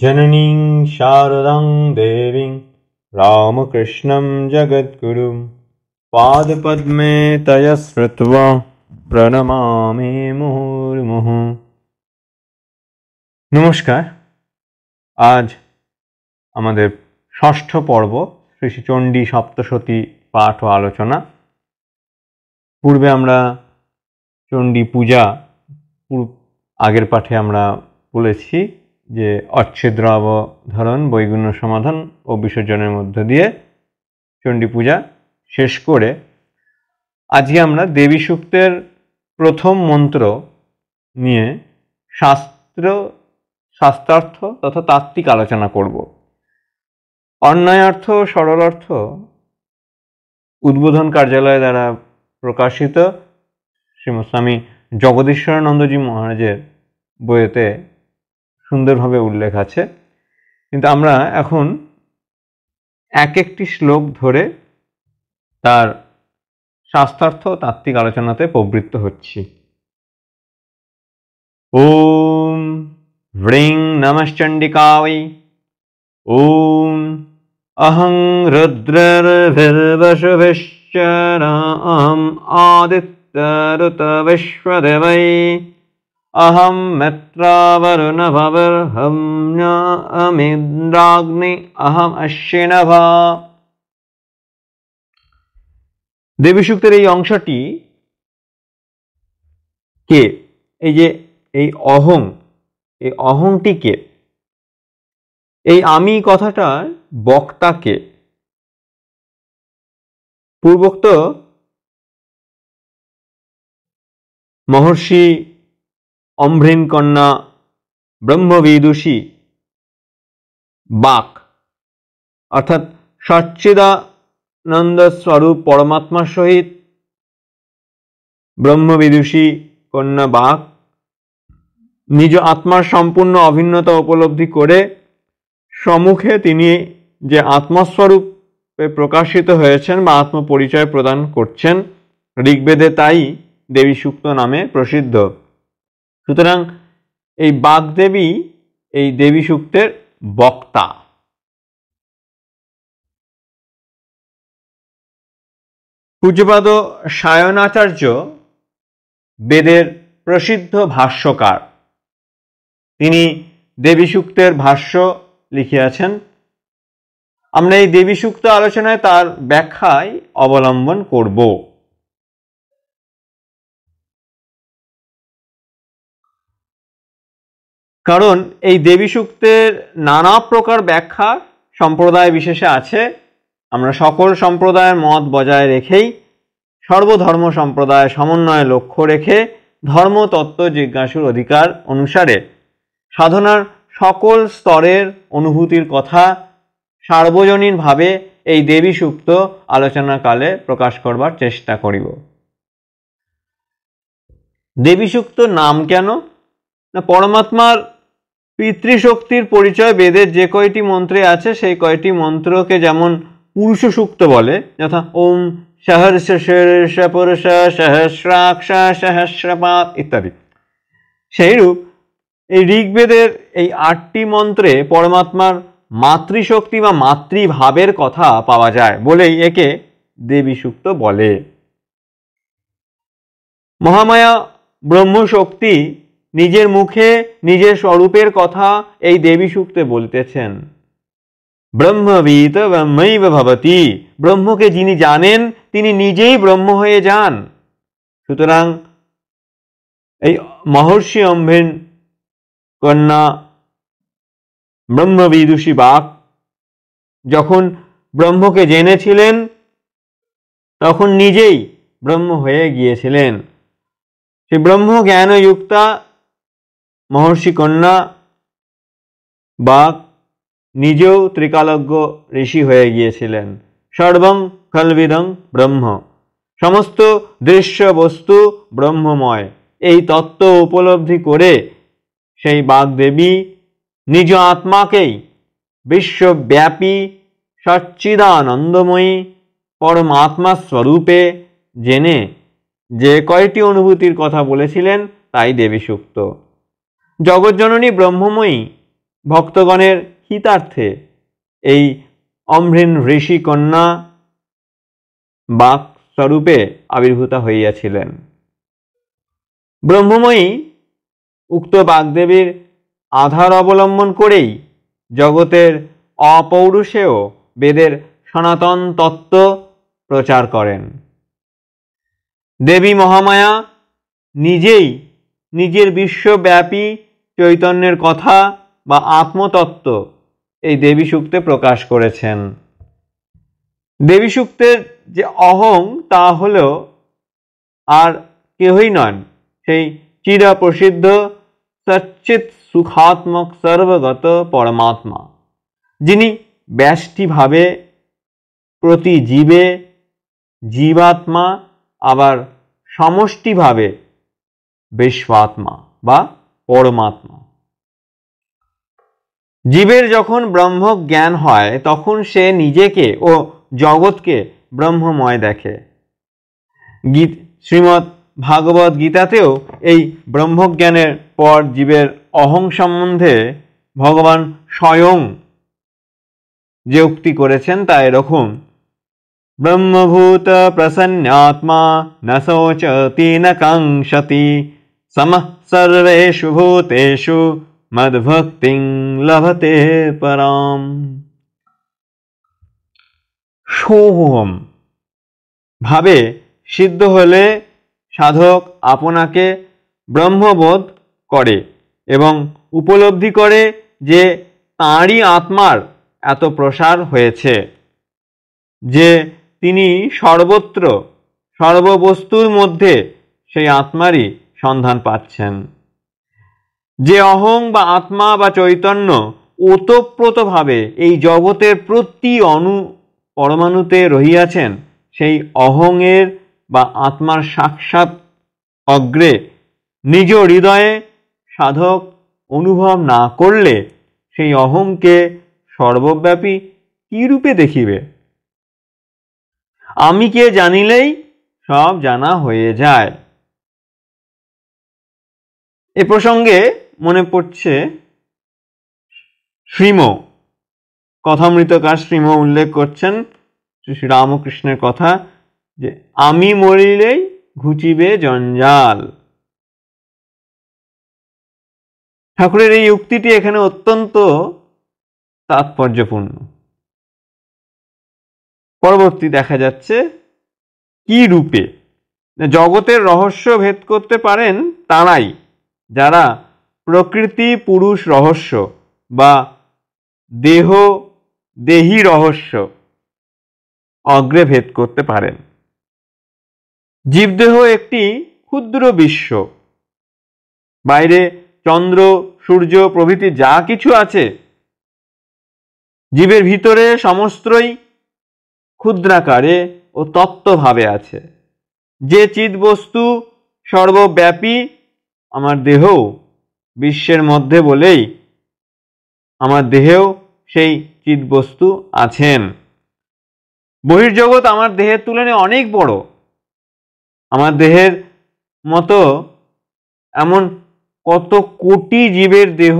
जननीं शारदां देवीं रामकृष्णं जगद्गुरुं पादपद्मे तया स्मृत्वा प्रणमामि मुहुर्मुहुः। नमस्कार। आज आमादेर षष्ठ पर्व श्री श्री चंडी सप्तशती पाठ ओ आलोचना। पूर्वे आमरा चंडी पूजा आगेर पाठे आमरा बोलेछि जे अच्छेद्र अवधारण वैगुण्य समाधान और विसर्जनेर मध्य दिए चंडी पूजा शेष करे आजके आमरा देवी सूक्तेर प्रथम मंत्र निये शास्त्रार्थ तथा तात्त्विक आलोचना करब। अन्वयार्थ और सरलार्थ उद्बोधन कार्यालय द्वारा प्रकाशित श्रीमद स्वामी जगदीश्वरानंदजी महाराजेर बইতে सुंदरभावे उल्लेख आछे, किन्तु आमरा एखन एक एकटी श्लोक धरे तार शास्त्रार्थ तात्त्विक आलोचनाते प्रवृत्त हच्छी। ओम ह्रीं नमश्चंडिकायै ओम अहं रुद्रर्भिर्वशुभिश्चराम आदित्यऋतविश्वदेवै अहं मित्रावरुणभवर्हम्यामिन्द्राग्नि अहम अश्विनभा। देवी सूक्तेर এই অংশটি কে, এই যে এই অহং, এই অহংটি কে, এই আমি কথাটার বক্তা কে? পূর্বোক্ত महर्षि अम्भृन कन्या ब्रह्मविदुषी बाक अर्थात सच्चिदानंद स्वरूप परमात्मा सहित ब्रह्मविदुषी कन्या बाक निज आत्मार सम्पूर्ण अभिन्नता उपलब्धि करे सम्मुखे तिनि जे आत्मस्वरूपे प्रकाशित हयेछेन बा आत्मपरिचय प्रदान करछेन ऋग्वेदे ताई देवी सूक्त नामे प्रसिद्ध। सुतरां এই বাগদেবী এই দেবী सूक्तेर बक्ता। पूज्यपाद सायणाचार्य वेदेर प्रसिद्ध भाष्यकार, तिनि देवी सूक्तेर भाष्य लिखियाछेन। आमरा এই देवी सूक्त आलोचनाय तार व्याख्याय अवलम्बन करब। कारण এই देवी सूक्तेर नाना प्रकार व्याख्या सम्प्रदाय विशेषे आछे। आमरा सकल सम्प्रदायेर मत बजाय रेखेई सर्वधर्म सम्प्रदाय समन्वय लक्ष्य रेखे धर्म तत्व जिज्ञासुर अधिकार अनुसारे साधनार सकल स्तरेर अनुभूतिर कथा सार्वजनीन भावे এই देवी सूक्त आलोचना काले प्रकाश करबार चेष्टा करिब। देवी सूक्त नाम केन ना परमात्मार पितृशक्तिर परिचय वेदेर जे कयटी मंत्रे आछे सेई कयटी मंत्रके जेमन पुरुष सूक्त बोले, यथा ओम सहस्रशीर्ष पुरुष सहस्राक्ष सहस्रपाद इत्यादि, सेइरूप ऋग्वेदेर এই ৮টি मंत्रे परमात्मार मातृशक्ति बा मातृभावेर कथा पाওয়া যায় বলেই একে देवी सूक्त बोले। महामाया ब्रह्म शक्ति निजेर मुखे निजेर स्वरूपेर कथा এই देवी सूक्ते बोलतेছেন। ब्रह्मविद ब्रह्मैव भवति, ब्रह्म के जिनि जानेन तिनि निजेई ब्रह्म हये जान। सुतरां এই महर्षि अम्भृन कन्या ब्रह्मविदुषी बाक যখন ব্রহ্মকে জেনেছিলেন তখন নিজেই ব্রহ্ম হয়ে গিয়েছিলেন। সেই ব্রহ্ম জ্ঞানযুক্তা महर्षि कन्या बाक निजेও त्रिकालज्ञ ऋषि হয়ে গিয়েছিলেন। सर्वं खल्विदं ब्रह्म, समस्त दृश्य वस्तु ब्रह्ममय এই तत्व उपलब्धि करे সেই বাগদেবী निज आत्माकेই विश्वव्यापी सच्चिदानंदमयी परमात्मा स्वरूपे जेने जे कयटी अनुभूतिर कथा बोलेছিলেন ताई देवी सूक्त। जगज्जननी ब्रह्ममयी ভক্তগণের হিতার্থে এই অমৃণ ঋষি কন্যা বাক স্বরূপে আবির্ভূতা হইয়াছিলেন। ব্রহ্মময়ী উক্ত বাগদেবীর আধার অবলম্বন করেই জগতের অপৌরুষেয় বেদের সনাতন তত্ত্ব প্রচার করেন। দেবী মহামায়া নিজেই নিজের বিশ্বব্যাপী চৈতন্যের কথা বা আত্মতত্ত্ব এই দেবী সূক্তে প্রকাশ করেছেন। দেবী সূক্তের যে অহং তা হল আর কেহই নন, সেই চিরপ্রসিদ্ধ সচ্চিৎ সুখাত্মক সর্বগত পরমাত্মা, যিনি ব্যষ্টিভাবে প্রতি জীবে জীবাত্মা, আবার সমষ্টিভাবে বিশ্বাত্মা বা পরমাত্মা। জীবের যখন ব্রহ্ম জ্ঞান হয় তখন সে নিজেকে ও জগৎকে ব্রহ্মময় দেখে। শ্রীমদ্ ভাগবত গীতাতেও এই ব্রহ্মজ্ঞানের পর জীবের অহং সম্বন্ধে ভগবান স্বয়ং যে উক্তি করেছেন তা এরকম: ব্রহ্মভূত প্রসন্নাত্মা ন শোচতি ন কাঙ্ক্ষতি সমঃ সর্বেষু ভূতেষু মদ্ভক্তিং লভতে পরাম। সোহম ভাবে সিদ্ধ হলে সাধক আপনাকে ব্রহ্মবোধ করে এবং উপলব্ধি করে যে তাঁরই আত্মার এত প্রসার হয়েছে, যে তিনি সর্বত্র সর্ববস্তুর মধ্যে সেই আত্মারই সন্ধান পাচ্ছেন। যে অহং বা আত্মা বা চৈতন্য ওতপ্রোতভাবে এই জগতের প্রতি পরমাণুতে রহিয়াছেন, সেই অহংয়ের বা আত্মার সাক্ষাৎ অগ্রে নিজ হৃদয়ে সাধক অনুভব না করলে সেই অহংকে সর্বব্যাপী কি রূপে দেখিবে? আমি কে জানিলেই সব জানা হয়ে যায়। এ প্রসঙ্গে মনে পড়ছে শ্রীম কথামৃতকার শ্রীম উল্লেখ করছেন শ্রী রামকৃষ্ণের কথা, যে আমি মরিলেই ঘুচিবে জঞ্জাল। ঠাকুরের এই উক্তিটি এখানে অত্যন্ত তাৎপর্যপূর্ণ। পরবর্তী দেখা যাচ্ছে কি রূপে জগতের রহস্য ভেদ করতে পারেন তারাই যারা প্রকৃতি পুরুষ রহস্য বা দেহ দেহী রহস্য অগ্রে ভেদ করতে পারেন। জীবদেহ একটি ক্ষুদ্র বিশ্ব, বাইরে চন্দ্র সূর্য প্রভৃতি যা কিছু আছে, জীবের ভিতরে সমস্তই ক্ষুদ্রাকারে ও তত্ত্বভাবে আছে। যে চিৎবস্তু সর্বব্যাপী, আমার দেহ বিশ্বের মধ্যে বলেই আমার দেহেও সেই চিৎবস্তু আছেন। বহির্জগৎ আমার দেহের তুলনায় অনেক বড়। আমার দেহের মতো এমন কত কোটি জীবের দেহ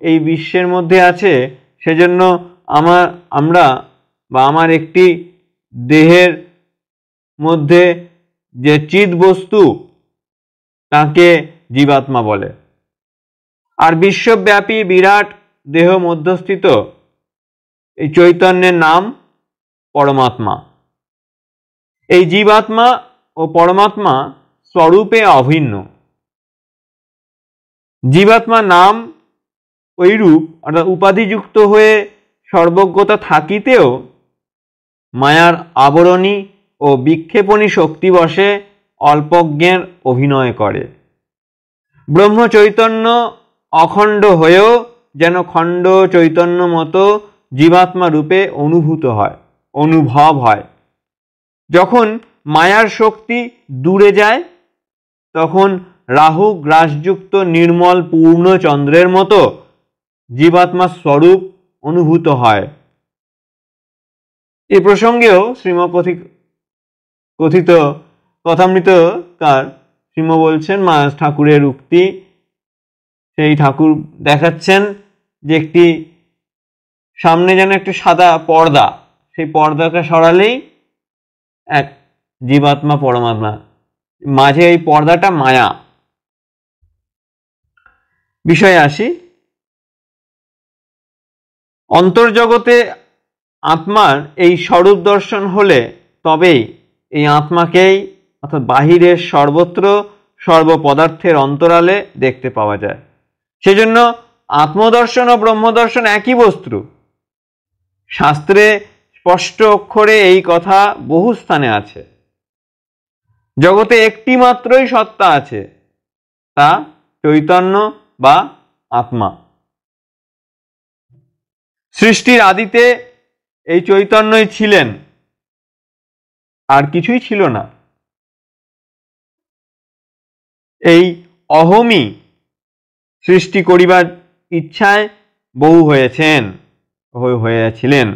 এই বিশ্বের মধ্যে আছে, সেজন্য আমার একটি দেহের মধ্যে যে চিৎবস্তু তাকে জীবাত্মা বলে। আর বিশ্বব্যাপী বিরাট দেহ মধ্যস্থিত এই চৈতন্যের নাম পরমাত্মা। এই জীবাত্মা ও পরমাত্মা স্বরূপে অভিন্ন। জীবাত্মা নাম ওইরূপ অর্থাৎ উপাধিযুক্ত হয়ে সর্বজ্ঞতা থাকিতেও মায়ার আবরণী ও বিক্ষেপণী শক্তিবশে অল্পজ্ঞের অভিনয় করে। ব্রহ্ম চৈতন্য অখণ্ড হয়েও যেন খণ্ড চৈতন্য মতো জীবাত্মা রূপে অনুভব হয়। যখন মায়ার শক্তি দূরে যায় তখন রাহু গ্রাসযুক্ত নির্মল পূর্ণ চন্দ্রের মতো জীবাত্মা স্বরূপ অনুভূত হয়। এ প্রসঙ্গেও কথিত কথামৃতকার শ্রীম বলছেন ঠাকুরের উক্তি, সেই ঠাকুর দেখাচ্ছেন যে একটি সামনে যেন একটি সাদা পর্দা, সেই পর্দাকে সরালেই এক জীবাত্মা পরমাত্মা, মাঝে এই পর্দাটা মায়া। বিষয়ে আসি। অন্তর্জগতে আত্মার এই স্বরূপ দর্শন হলে তবেই এই আত্মাকেই অর্থাৎ বাহিরের সর্বত্র সর্বপদার্থের অন্তরালে দেখতে পাওয়া যায়। সেজন্য আত্মদর্শন ও ব্রহ্মদর্শন একই বস্তু। শাস্ত্রে স্পষ্ট অক্ষরে এই কথা বহু স্থানে আছে। জগতে একটি মাত্রই সত্তা আছে, তা চৈতন্য বা আত্মা। সৃষ্টির আদিতে এই চৈতন্যই ছিলেন, আর কিছুই ছিল না। এই অহমই সৃষ্টি করিবার ইচ্ছায় বহু হয়েছিলেন।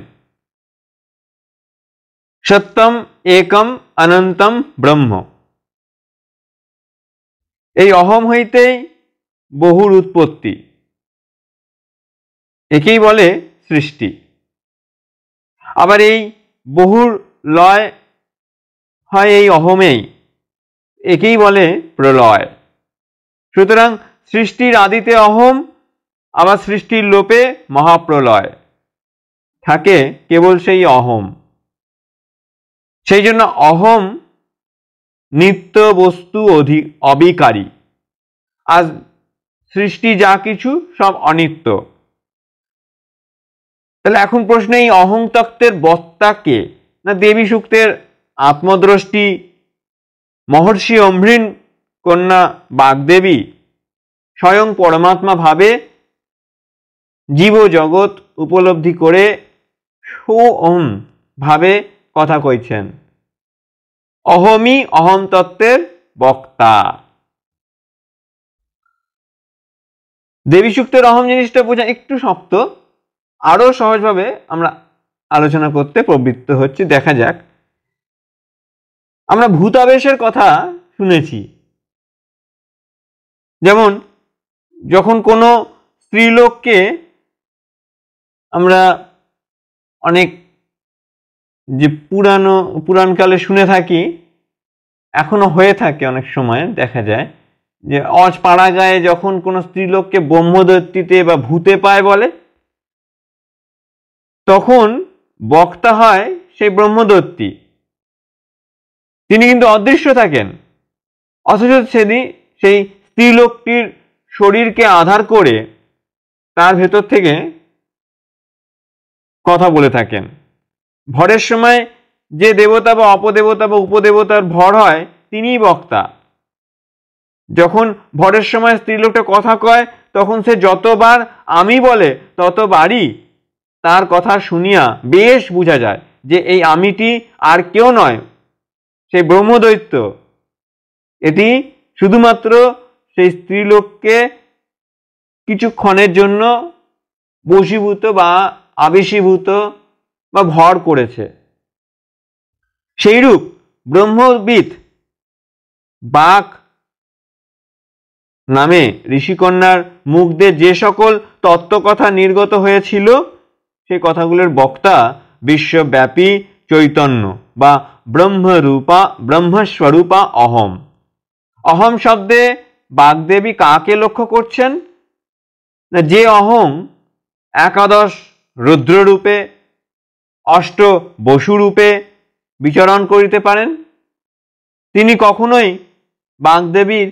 সত্যম একম অনন্তম ব্রহ্ম। এই অহম হইতেই বহুর উৎপত্তি, একেই বলে সৃষ্টি। আবার এই বহুর লয় হয় এই অহমেই, একেই বলে প্রলয়। সুতরাং সৃষ্টির আদিতে অহম, আবার সৃষ্টির লোপে মহাপ্রলয়, থাকে কেবল সেই অহম। সেই জন্য অহম নিত্য বস্তু অবিকারী, আর সৃষ্টি যা কিছু সব অনিত্য। তাহলে এখন প্রশ্ন, এই অহং তত্ত্বের বক্তা কে? না দেবী সূক্তের আত্মদ্রষ্টি মহর্ষি অম্ভৃণ কন্যা বাগদেবী স্বয়ং পরমাত্মা ভাবে জীব জগৎ উপলব্ধি করে সোহম ভাবে কথা কইছেন। অহমই অহম তত্ত্বের বক্তা। দেবী সূক্তের অহম জিনিসটা বোঝা একটু শক্ত, আরো সহজভাবে আমরা আলোচনা করতে প্রবৃত্ত হচ্ছি। দেখা যাক। আমরা ভূতাবেশের কথা শুনেছি। যেমন যখন কোনো স্ত্রীলোককে আমরা অনেক যে পুরাণকালে শুনে থাকি, এখনো হয়ে থাকে, অনেক সময় দেখা যায় যে পাড়া গায়ে যখন কোনো স্ত্রীলোককে ব্রহ্মদৈত্যীতে বা ভূতে পায় বলে, তখন বক্তা হয় সেই ব্রহ্মদৈত্যী। তিনি কিন্তু অদৃশ্য থাকেন, অথচ সেই স্ত্রীলোকটির শরীরকে আধার করে তার ভেতর থেকে কথা বলে থাকেন। ভরের সময় যে দেবতা বা অপদেবতা বা উপদেবতার ভর হয়, তিনিই বক্তা। যখন ভরের সময় স্ত্রীলোকটা কথা কয়, তখন সে যতবার আমি বলে ততবারই তার কথা শুনিয়া বেশ বোঝা যায় যে এই আমিটি আর কেউ নয়, সেই ব্রহ্মদৈত্য। এটি শুধুমাত্র সেই স্ত্রীলোককে কিছুক্ষণের জন্য বশীভূত বা আবেশীভূত বা ভর করেছে। সেইরূপ ব্রহ্মবিদ বাক নামে ঋষিকন্যার মুখ দিয়ে যে সকল তত্ত্বকথা নির্গত হয়েছিল, সেই কথাগুলোর বক্তা বিশ্বব্যাপী চৈতন্য বা ব্রহ্মস্বরূপা অহম। অহম শব্দে বাগদেবী কাকে লক্ষ্য করছেন? না, যে অহং একাদশ রুদ্ররূপে অষ্ট বসুরূপে বিচরণ করিতে পারেন, তিনি কখনোই বাগদেবীর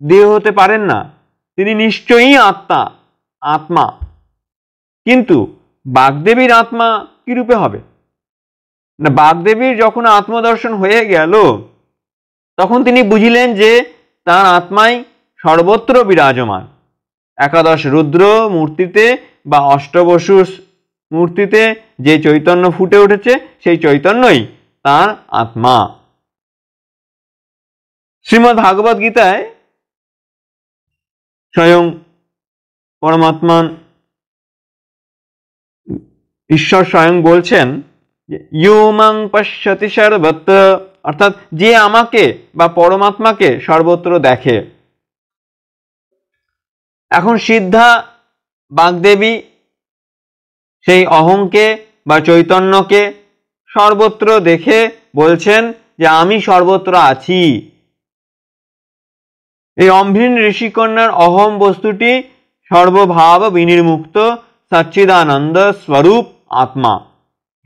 দেহ হতে পারেন না। তিনি নিশ্চয়ই আত্মা। কিন্তু বাগদেবীর আত্মা কি রূপে হবে? না, বাগদেবীর যখন আত্মদর্শন হয়ে গেল, তখন তিনি বুঝিলেন যে তার আত্মাই সর্বত্র বিরাজমান। একাদশ রুদ্র মূর্তিতে বা অষ্টবসু মূর্তিতে যে চৈতন্য ফুটে উঠেছে, সেই চৈতন্যই তার আত্মা। শ্রীমদ্ ভাগবত গীতায় স্বয়ং পরমাত্মা ঈশ্বর স্বয়ং বলছেন যে ইয়ো মাং পশ্যতি সর্বত্র, অর্থাৎ যে আমাকে বা পরমাত্মাকে সর্বত্র দেখে। এখন সিদ্ধা বাগদেবী সেই অহংকে বা চৈতন্যকে সর্বত্র দেখে বলছেন যে আমি সর্বত্র আছি। এই অম্ভিন ঋষিকন্যার অহম বস্তুটি সর্বভাব বিনির্মুক্ত সচ্চিদানন্দ স্বরূপ আত্মা।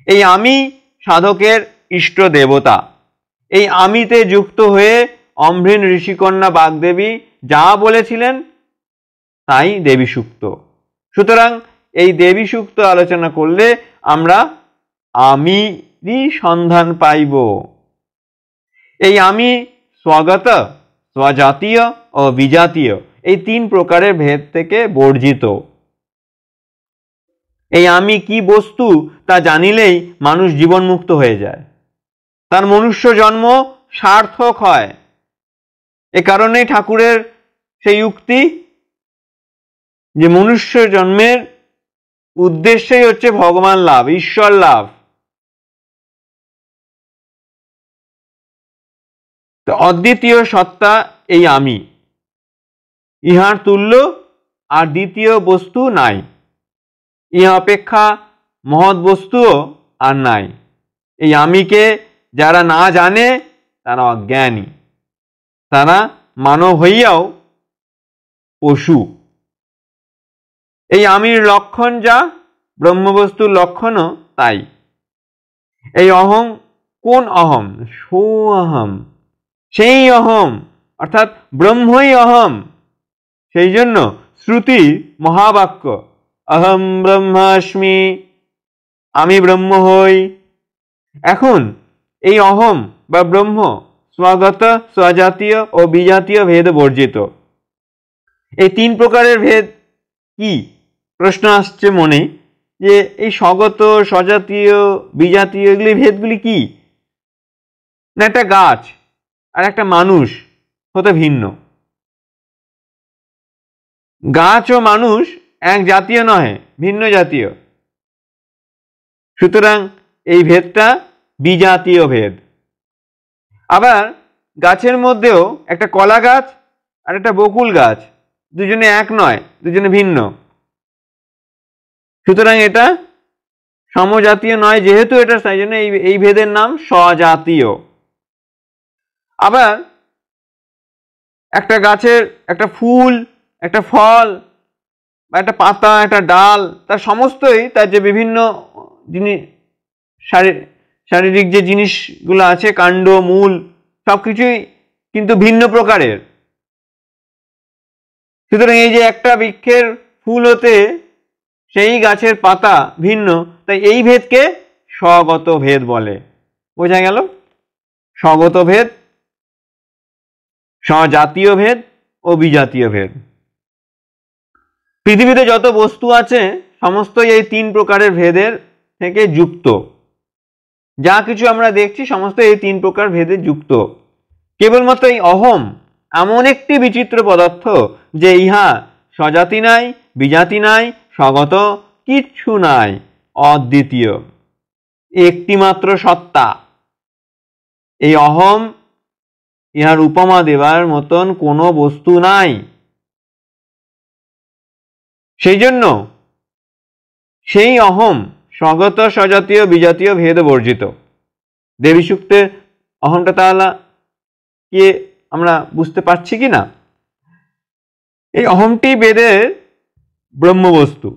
এই আমি সাধকের ইষ্ট দেবতা। এই আমিতে যুক্ত হয়ে অম্ভিন ঋষিকন্যা বাগদেবী যা বলেছিলেন তাই দেবী সূক্ত। সুতরাং এই দেবী সূক্ত আলোচনা করলে আমরা আমিরই সন্ধান পাইব। এই আমি স্বগত, স্বজাতীয় ও বিজাতীয় এই তিন প্রকারের ভেদ থেকে বর্জিত। এই আমি কি বস্তু তা জানিলেই মানুষ জীবনমুক্ত হয়ে যায়, তার মনুষ্য জন্ম সার্থক হয়। এ কারণেই ঠাকুরের সেই উক্তি যে মনুষ্য জন্মের উদ্দেশ্যই হচ্ছে ভগবান লাভ, ঈশ্বর লাভ। তো অদ্বিতীয় সত্তা এই আমি, ইহার তুল্য আর দ্বিতীয় বস্তু নাই, ইহা অপেক্ষা মহৎ বস্তুও আর নাই। এই আমিকে যারা না জানে তারা অজ্ঞানী, তারা মানব হইয়াও পশু। এই আমির লক্ষণ যা, ব্রহ্মবস্তুর লক্ষণও তাই। এই অহং কোন অহম? সো অহম, সেই অহম, অর্থাৎ ব্রহ্মই অহম। সেই জন্য শ্রুতি মহাবাক্য অহম ব্রহ্মাস্মি, আমি ব্রহ্ম হই। এখন এই অহম বা ব্রহ্ম স্বগত, স্বজাতীয় ও বিজাতীয় ভেদ বর্জিত। এই তিন প্রকারের ভেদ কি? প্রশ্ন আসছে মনে যে এই স্বগত, স্বজাতীয়, বিজাতীয় এগুলি ভেদগুলি কি? না একটা গাছ আর একটা মানুষ হতে ভিন্ন। গাছ ও মানুষ এক জাতীয় নহে, ভিন্ন জাতীয়। সুতরাং এই ভেদটা বিজাতীয় ভেদ। আবার গাছের মধ্যেও একটা কলা গাছ আর একটা বকুল গাছ দুজনে এক নয়, দুজনে ভিন্ন। সুতরাং এটা সমজাতীয় নয়, যেহেতু এটা তাই জন্য এই ভেদের নাম স্বজাতীয়। আবার একটা গাছের একটা ফুল, একটা ফল বা একটা পাতা, একটা ডাল, তার সমস্তই তার যে বিভিন্ন জিনিস, শারীরিক যে জিনিসগুলো আছে, কাণ্ড, মূল, সবকিছুই কিন্তু ভিন্ন প্রকারের। সুতরাং এই যে একটা বৃক্ষের ফুল হতে সেই গাছের পাতা ভিন্ন, তাই এই ভেদকে স্বগত ভেদ বলে। বোঝা গেল? স্বগত ভেদ, স্বজাতীয় ভেদ ও বিজাতীয় ভেদ। পৃথিবীতে যত বস্তু আছে সমস্তই এই তিন প্রকারের ভেদের থেকে যুক্ত। যা কিছু আমরা দেখছি সমস্ত এই তিন প্রকার ভেদে যুক্ত। কেবলমাত্র এই অহম এমন একটি বিচিত্র পদার্থ যে ইহা স্বজাতি নাই, বিজাতি নাই, স্বগত কিচ্ছু নাই, অদ্বিতীয়, একটি মাত্র সত্তা। এই অহম, ইহার উপমা দেবার মতন কোনো বস্তু নাই। সেই জন্য সেই অহম স্বগত, স্বজাতীয়, বিজাতীয় ভেদ বর্জিত। দেবী সূক্তে অহমটা তাহলে কি আমরা বুঝতে পারছি কি না? এই অহমটি বেদের ব্রহ্মবস্তু।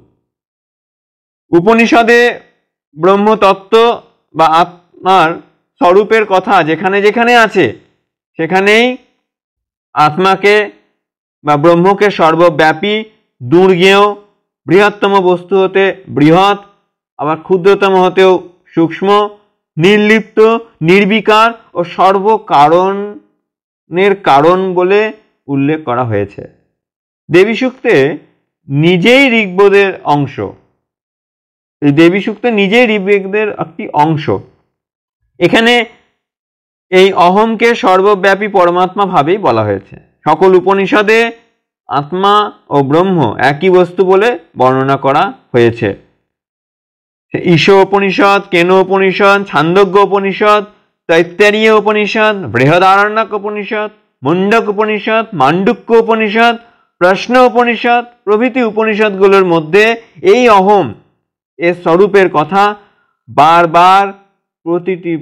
উপনিষদে ব্রহ্মতত্ত্ব বা আত্মার স্বরূপের কথা যেখানে যেখানে আছে সেখানেই আত্মাকে বা ব্রহ্মকে সর্বব্যাপী, দুর্জ্ঞেয়, বৃহত্তম বস্তু হতে বৃহৎ, আবার ক্ষুদ্রতম হতেও সূক্ষ্ম, নির্লিপ্ত, নির্বিকার ও সর্বকারণের কারণ বলে উল্লেখ করা হয়েছে। দেবী সূক্তে নিজেই ঋগ্বেদের অংশ। এই দেবী সূক্তে নিজেই ঋগ্বেদের একটি অংশ। এখানে এই অহমকে সর্বব্যাপী পরমাত্মা ভাবেই বলা হয়েছে। সকল উপনিষদে আত্মা ও ব্রহ্ম একই বস্তু বলে বর্ণনা করা হয়েছে। ঈশ উপনিষদ, কেন উপনিষদ, ছান্দোগ্য উপনিষদ, তৈত্তরীয় উপনিষদ, বৃহদারণ্যক উপনিষদ, মুন্ডক উপনিষদ, মান্ডুক্য উপনিষদ প্রশ্ন উপনিষদ প্রভৃতি উপনিষদগুলোর মধ্যে এই অহম এর স্বরূপের কথা বারবার প্রতিটি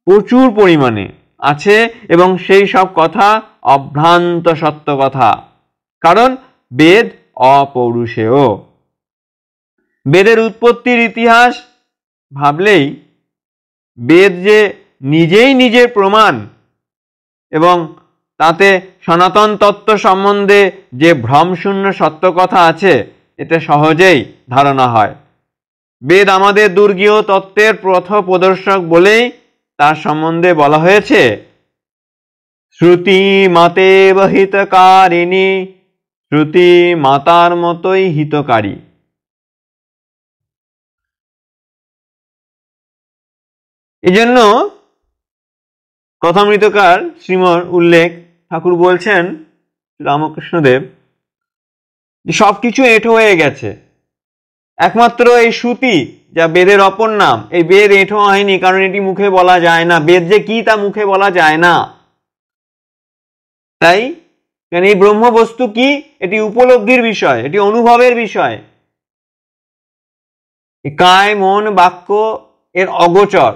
প্রচুর পরিমাণে আছে, এবং সেই সব কথা অভ্রান্ত সত্য কথা। কারণ বেদ অপৌরুষেয়। বেদের উৎপত্তির ইতিহাস ভাবলেই বেদ যে নিজেই নিজের প্রমাণ, এবং তাতে সনাতন তত্ত্ব সম্বন্ধে যে ভ্রমশূন্য সত্য কথা আছে এটা সহজেই ধারণা হয়। বেদ আমাদের দুর্গীয় তত্ত্বের পথ প্রদর্শক বলেই তার সম্বন্ধে বলা হয়েছে শ্রুতি মাতেব হিতকারিণী, শ্রুতি মাতার মতোই হিতকারী। এজন্য কথামৃতকার শ্রীমর উল্লেখ ঠাকুর বলছেন রামকৃষ্ণদেব যে সবকিছু এঁঠো হয়ে গেছে, একমাত্র এই শ্রুতি যা বেদের অপর নাম, এই বেদ এঁঠো হয়নি, কারণ এটি মুখে বলা যায় না। বেদ যে কি তা মুখে বলা যায় না। তাই এই ব্রহ্ম বস্তু কি, এটি উপলব্ধির বিষয়, এটি অনুভবের বিষয়। কায় মন বাক্য এর অগোচর,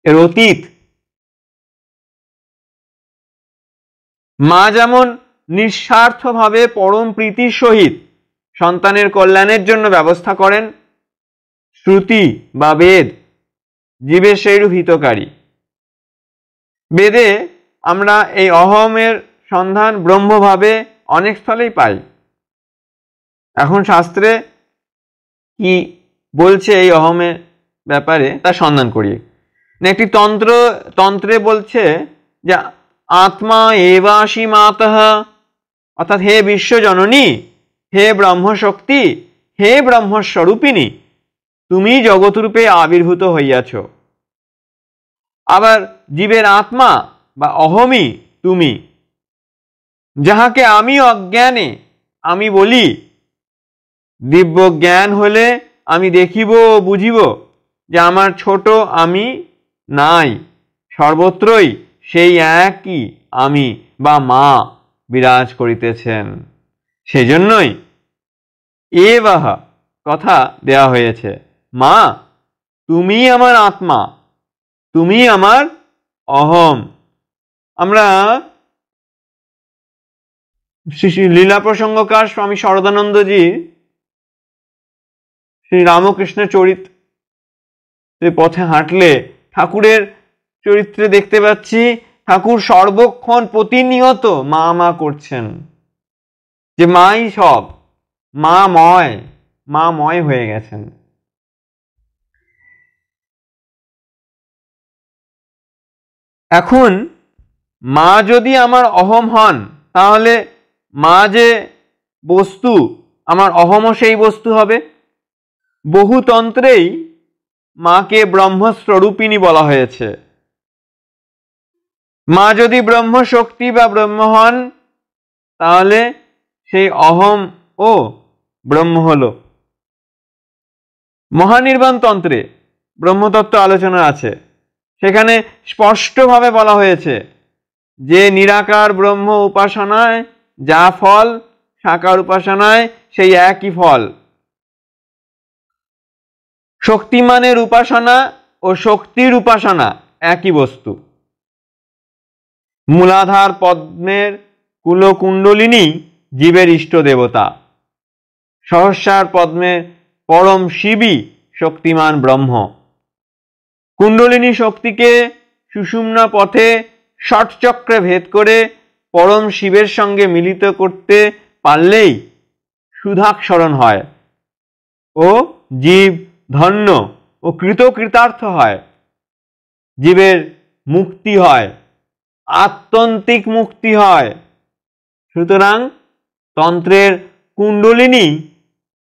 এর অতীত। মা যেমন নিঃস্বার্থভাবে পরম প্রীতির সহিত সন্তানের কল্যাণের জন্য ব্যবস্থা করেন, শ্রুতি বা বেদ জীবের সেইরূপ হিতকারী। বেদে আমরা এই অহমের সন্ধান ব্রহ্মভাবে অনেক স্থলেই পাই। এখন শাস্ত্রে কি বলছে এই অহমের ব্যাপারে তার সন্ধান করি। একটি তন্ত্রে বলছে যে আত্মা এবাসি মাতঃ, অর্থাৎ হে বিশ্বজননী, হে ব্রহ্মশক্তি, হে ব্রহ্মস্বরূপিণী, তুমি জগৎরূপে আবির্ভূত হইয়াছ। আবার জীবের আত্মা বা অহমই তুমি, যাহাকে আমি অজ্ঞানে আমি বলি, দিব্য জ্ঞান হলে আমি দেখিব ও বুঝিব যে আমার ছোট আমি নাই, সর্বত্রই সেই একই আমি বা মা বিরাজ করিতেছেন। সেজন্যই এ বাহা কথা দেয়া হয়েছে, মা তুমি আমার আত্মা, তুমি আমার অহম। আমরা শ্রী শ্রী লীলা প্রসঙ্গকার স্বামী শরদানন্দজি শ্রী রামকৃষ্ণের চরিত্রে পথে হাঁটলে ঠাকুরের চরিত্রে দেখতে পাচ্ছি ঠাকুর সর্বক্ষণ প্রতিনিয়ত মা মা করছেন, যে মাই সব, মাময় হয়ে গেছেন। এখন মা যদি আমার অহম হন, তাহলে মা যে বস্তু, আমার অহমও সেই বস্তু হবে। বহু তন্ত্রেই মাকে ব্রহ্মস্বরূপিণী বলা হয়েছে। মা যদি ব্রহ্ম শক্তি বা ব্রহ্ম হন, তাহলে সেই অহম ও ব্রহ্ম হল। মহানির্বাণ তন্ত্রে ব্রহ্মতত্ত্ব আলোচনা আছে, সেখানে স্পষ্টভাবে বলা হয়েছে যে নিরাকার ব্রহ্ম উপাসনায় যা ফল, সাকার উপাসনায় সেই একই ফল। শক্তিমানের উপাসনা ও শক্তির উপাসনা একই বস্তু। মূলাধার পদ্মের কুলকুণ্ডলিনী জীবের ইষ্ট দেবতা, সহস্রার পদ্মের পরম শিবই শক্তিমান ব্রহ্ম। কুণ্ডলিনী শক্তিকে সুষুম্না পথে ষটচক্রে ভেদ করে পরম শিবের সঙ্গে মিলিত করতে পারলেই সুধাক্ষরণ হয় ও জীব ধন্য ও কৃতকৃতার্থ হয়, জীবের মুক্তি হয়, আত্যন্তিক মুক্তি হয়। সুতরাং তন্ত্রের কুণ্ডলিনী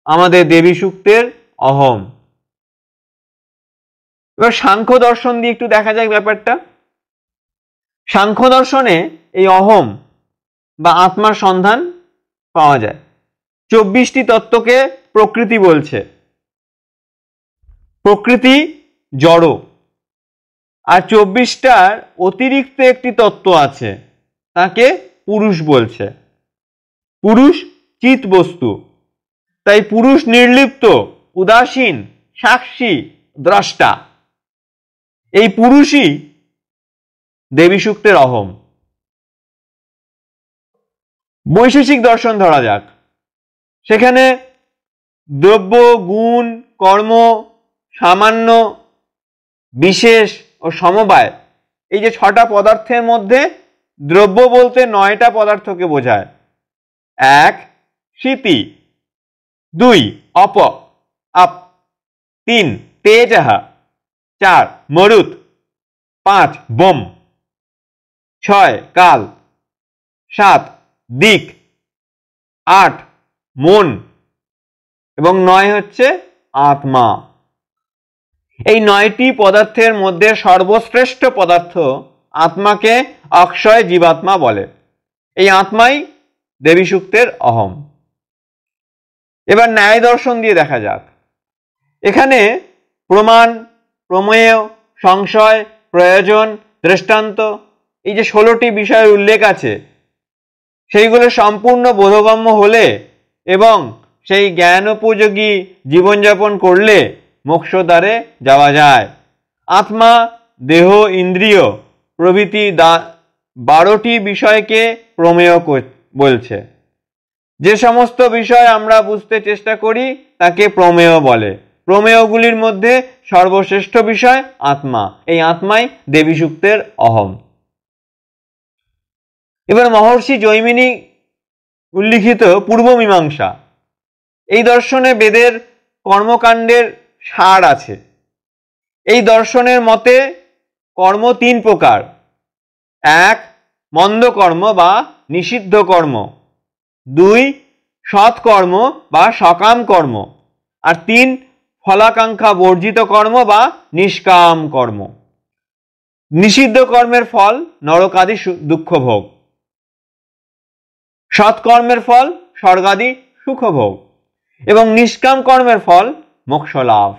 আমাদের দেবী সূক্তের অহম। এবার সাংখ্য দর্শন দিয়ে একটু দেখা যায় ব্যাপারটা। সাংখ্য দর্শনে এই অহম বা আত্মার সন্ধান পাওয়া যায়। 24টি তত্ত্বকে প্রকৃতি বলছে। প্রকৃতি জড়, আর 24টার অতিরিক্ত একটি তত্ত্ব আছে, তাকে পুরুষ বলছে। পুরুষ চিৎ বস্তু, তাই পুরুষ নির্লিপ্ত, উদাসীন, সাক্ষী, দ্রষ্টা। এই পুরুষই দেবী সূক্তের অহম। বৈশেষিক দর্শন ধরা যাক, সেখানে দ্রব্য, গুণ, কর্ম, সামান্য, বিশেষ ও সমবায়, এই যে 6টা পদার্থের মধ্যে দ্রব্য বলতে 9টা পদার্থকে বোঝায়। 1 শীতি, 2 অপ আপ, 3 তেজঃ, 4 মরুত, 5 বোম, 6 কাল, 7 দিক, 8 মন এবং 9 হচ্ছে আত্মা। এই 9টি পদার্থের মধ্যে সর্বশ্রেষ্ঠ পদার্থ আত্মাকে অক্ষয় জীবাত্মা বলে। এই আত্মাই দেবী সূক্তের অহম। এবার ন্যায় দর্শন দিয়ে দেখা যাক। এখানে প্রমাণ, প্রমেয়, সংশয়, প্রয়োজন, দৃষ্টান্ত, এই যে 16টি বিষয়ের উল্লেখ আছে, সেইগুলো সম্পূর্ণ বোধগম্য হলে এবং সেই জ্ঞানোপযোগী জীবনযাপন করলে মোক্ষদ্বারে যাওয়া যায়। আত্মা, দেহ, ইন্দ্রিয় প্রভৃতি 12টি বিষয়কে প্রমেয় বলছে। যে সমস্ত বিষয় আমরা বুঝতে চেষ্টা করি তাকে প্রমেয় বলে। প্রমেয়গুলির মধ্যে সর্বশ্রেষ্ঠ বিষয় আত্মা। এই আত্মাই দেবী সূক্তের অহম। এবার মহর্ষি জৈমিনী উল্লিখিত পূর্ব মীমাংসা, এই দর্শনে বেদের কর্মকাণ্ডের সার আছে। এই দর্শনের মতে কর্ম 3 প্রকার। 1 মন্দ কর্ম বা নিষিদ্ধ কর্ম, 2 সৎকর্ম বা সকাম কর্ম, আর 3 ফলাকাঙ্ক্ষা বর্জিত কর্ম বা নিষ্কাম কর্ম। নিষিদ্ধ কর্মের ফল নরকাদি দুঃখ ভোগ, সৎকর্মের ফল স্বর্গাদি সুখ ভোগ এবং নিষ্কাম কর্মের ফল মোক্ষ লাভ।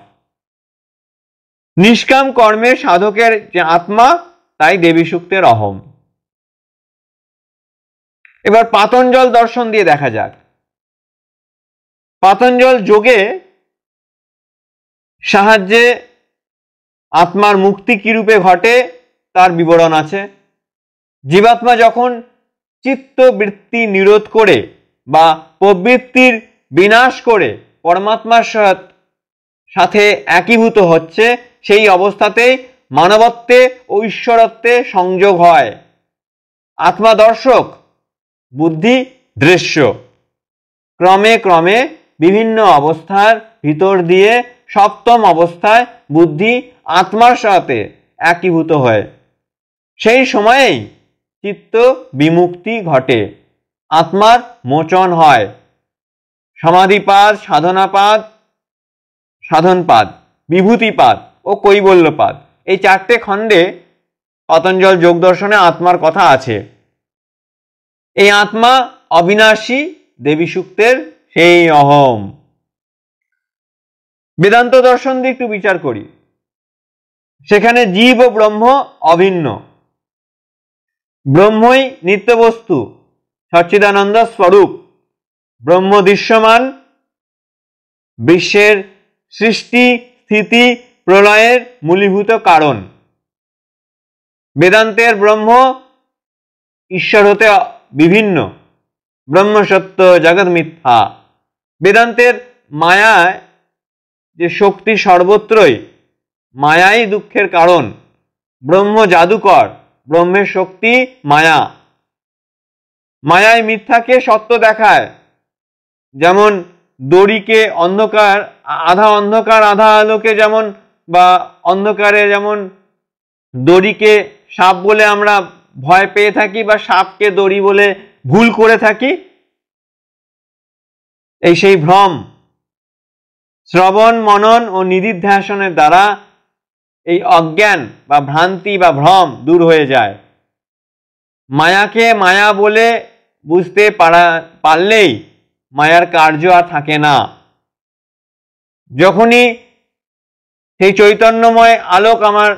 নিষ্কাম কর্মের সাধকের যে আত্মা, তাই দেবী সূক্তের অহম। এবার পাতঞ্জল দর্শন দিয়ে দেখা যাক। পাতঞ্জল যোগে সাহায্যে আত্মার মুক্তি কিরূপে ঘটে তার বিবরণ আছে। জীবাত্মা যখন চিত্তবৃত্তি নিরোধ করে বা প্রবৃত্তির বিনাশ করে পরমাত্মার সাথে একীভূত হচ্ছে, সেই অবস্থাতেই মানবত্বে ও ঈশ্বরত্বে সংযোগ হয়। আত্মা দর্শক, বুদ্ধি দৃশ্য। ক্রমে ক্রমে বিভিন্ন অবস্থার ভিতর দিয়ে সপ্তম অবস্থায় বুদ্ধি আত্মার সাথে একীভূত হয়। সেই সময়েই চিত্ত বিমুক্তি ঘটে, আত্মার মোচন হয়। সমাধিপাদ, সাধনাপাদ, সাধনপাদ, বিভূতিপাদ ও কৈবল্যপাদ, এই 4টে খণ্ডে পতঞ্জল যোগ দর্শনে আত্মার কথা আছে। এই আত্মা অবিনাশী, দেবী সূক্তের সেই অহম। বেদান্ত দর্শন দিয়ে একটু বিচার করি। সেখানে জীব ও ব্রহ্ম অভিন্ন। ব্রহ্মই নিত্যবস্তু, সচ্চিদানন্দ স্বরূপ। ব্রহ্ম দৃশ্যমান, বিশ্বের সৃষ্টি স্থিতি প্রলয়ের মূলীভূত কারণ। বেদান্তের ব্রহ্ম ঈশ্বর হতে বিভিন্ন, ব্রহ্ম সত্য, জগৎ মিথ্যা। বেদান্তের মায়ায় যে শক্তি সর্বত্রই, মায়াই দুঃখের কারণ। ব্রহ্ম জাদুকর, ব্রহ্মের শক্তি মায়া। মায়ায় মিথ্যাকে সত্য দেখায়। যেমন দড়িকে অন্ধকার, আধা অন্ধকার আধা আলোকে যেমন, বা অন্ধকারে যেমন দড়িকে সাপ বলে আমরা ভয় পেয়ে থাকি বা সাপকে দড়ি বলে ভুল করে থাকি, এই সেই ভ্রম। শ্রবণ, মনন ও নিদিধ্যাসনের দ্বারা এই অজ্ঞান বা ভ্রান্তি বা ভ্রম দূর হয়ে যায়। মায়াকে মায়া বলে বুঝতে পারলেই মায়ার কার্য আর থাকে না। যখনই সেই চৈতন্যময় আলোক আমার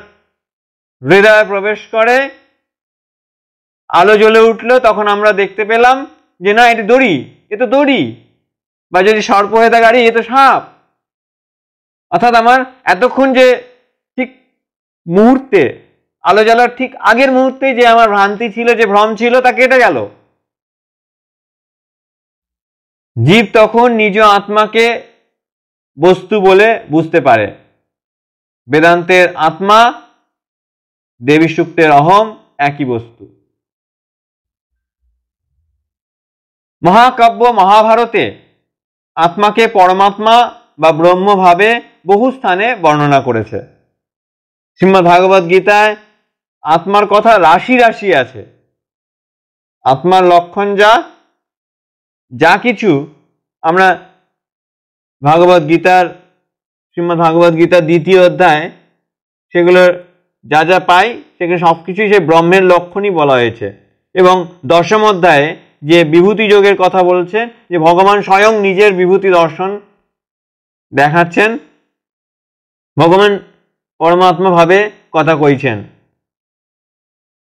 হৃদয়ে প্রবেশ করে, আলো জ্বলে উঠলো, তখন আমরা দেখতে পেলাম যে না, এটা দড়ি, এ তো দড়ি, বা যদি সর্প হয়ে থাকে গাড়ি, এ তো সাপ। অর্থাৎ আমার এতক্ষণ যে ঠিক মুহূর্তে, আলো জ্বালার ঠিক আগের মুহূর্তে যে আমার ভ্রান্তি ছিল, যে ভ্রম ছিল, তা কেটে গেল। জীব তখন নিজ আত্মাকে বস্তু বলে বুঝতে পারে। বেদান্তের আত্মা, দেবী সূক্তের অহম একই বস্তু। মহাকাব্য মহাভারতে আত্মাকে পরমাত্মা বা ব্রহ্ম ভাবে বহু স্থানে বর্ণনা করেছে। শ্রীমদ্ ভাগবত গীতায় আত্মার কথা রাশি রাশি আছে। আত্মার লক্ষণ যা কিছু আমরা ভাগবত গীতার, শ্রীমদ্ ভাগবত গীতার 2য় অধ্যায়, সেগুলোর যা যা পাই সেগুলো সবকিছুই সেই ব্রহ্মের লক্ষণই বলা হয়েছে। এবং 10ম অধ্যায়ে যে বিভূতি যোগের কথা বলছে, যে ভগবান স্বয়ং নিজের বিভূতি দর্শন দেখাচ্ছেন, ভগবান পরমাত্মা ভাবে কথা কইছেন।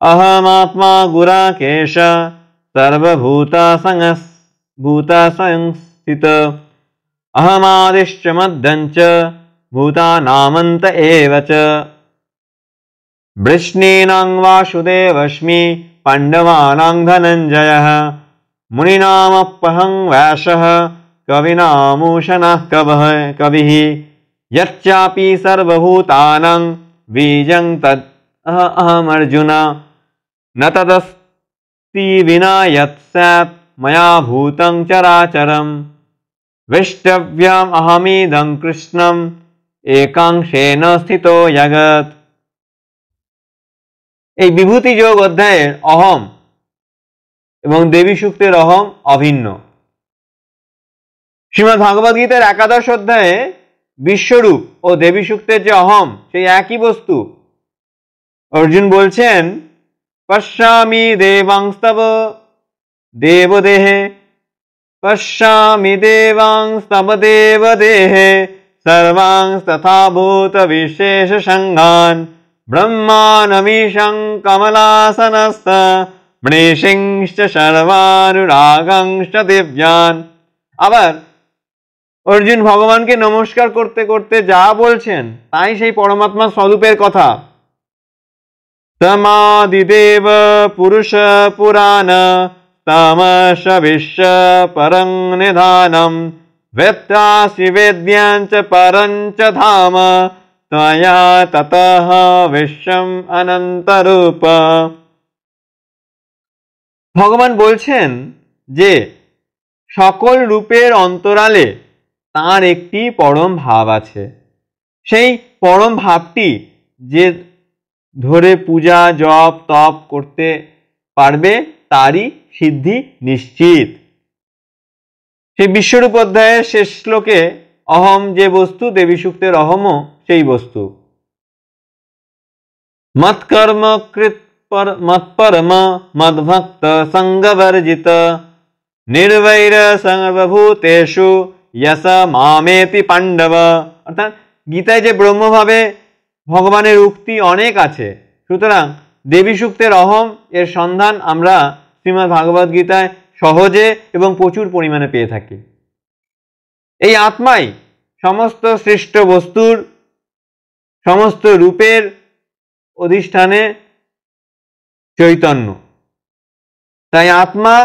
अहमात्मा गुराकेश सर्वभूतसंस्थित अहमादिश्च मध्यञ्च भूतानामन्त एव च वृष्णीनां वासुदेवस्मि पाण्डवानां धनञ्जयः मुनीनामप्यहं व्यासः कविनामुशनः कविः यच्चापि सर्वभूतानां बीजं तद् अहमर्जुन न तदस्ति विना यत् स्यात् मया भूतं चराचरं वेष्टव्यम् अहमिदं कृष्णं एकांशेन स्थितो जगत्। এই বিভূতি যোগ অধ্যায়ের অহম এবং দেবী সূক্তের অহম অভিন্ন। শ্রীমদ্ ভাগবত গীতার 11 অধ্যায়ে বিশ্বরূপ ও দেবী সূক্তের যে অহম, সেই একই বস্তু। অর্জুন বলছেন, পশ্যামি দেবাংস্তব দেবদেহে পশ্যামি দেবাংস্তব দেবদেহে সর্বাংস্তথা ভূত বিশেষ সংজ্ঞান ব্রহ্মানমীশং কমলাসনস্থ মণিষিংশ্চ সর্বানুরাগংশ্চ দিব্যান। আবার অর্জুন ভগবানকে নমস্কার করতে করতে যা বলছেন তাই সেই পরমাত্মা স্বরূপের কথা। তমাদিদেব পুরুষ পুরাণ তামস বিশ্ব পরং নিধানম বেত্তাসি বেদ্যাঞ্চ পরঞ্চ ধাম ত্বয়া ততঃ বিশ্বম অনন্তরূপ। ভগবান বলছেন যে সকল রূপের অন্তরালে তার একটি পরম ভাব আছে। সেই পরম ভাবটি যে ধরে পূজা জপ তপ করতে পারবে তারই সিদ্ধি নিশ্চিত। সেই বিশ্বরূপ অধ্যায়ের শেষ শ্লোকে অহম যে বস্তু, দেবী সূক্তের অহমও সেই বস্তু। মৎকর্ম কৃত মৎপরম মদ্ভক্ত সঙ্গবর্জিত নির্বৈর সর্বভূতেষু यस মামেতি পাণ্ডব। অর্থাৎ গীতায় যে ব্রহ্মভাবে ভগবানের উক্তি অনেক আছে, সুতরাং দেবী সূক্তের অহম এর সন্ধান আমরা শ্রীমদ্ ভাগবত গীতায় সহজে এবং প্রচুর পরিমাণে পেয়ে থাকি। এই আত্মাই সমস্ত সৃষ্ট বস্তুর সমস্ত রূপের অধিষ্ঠানে চৈতন্য। তাই আত্মা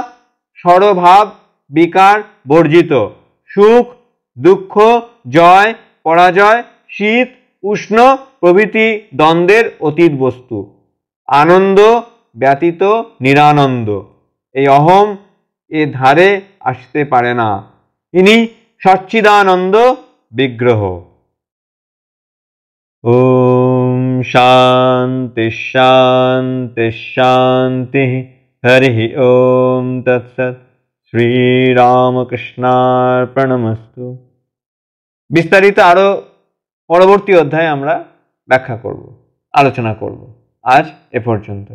স্বরভাব বিকার বর্জিত, সুখ দুঃখ জয় পরাজয় শীত উষ্ণ প্রভৃতি দ্বন্দ্বের অতীত বস্তু, আনন্দ ব্যতীত নিরানন্দ। এই অহম এ ধারে আসতে পারে না। ইনি সচ্চিদানন্দ বিগ্রহ। ওম শান্তি শান্তি শান্তি। হরি ওম তৎসৎ। শ্রীরামকৃষ্ণার্পণমস্তু। বিস্তারিত আরো পরবর্তী অধ্যায়ে আমরা ব্যাখ্যা করব, আলোচনা করব। আজ এ পর্যন্ত।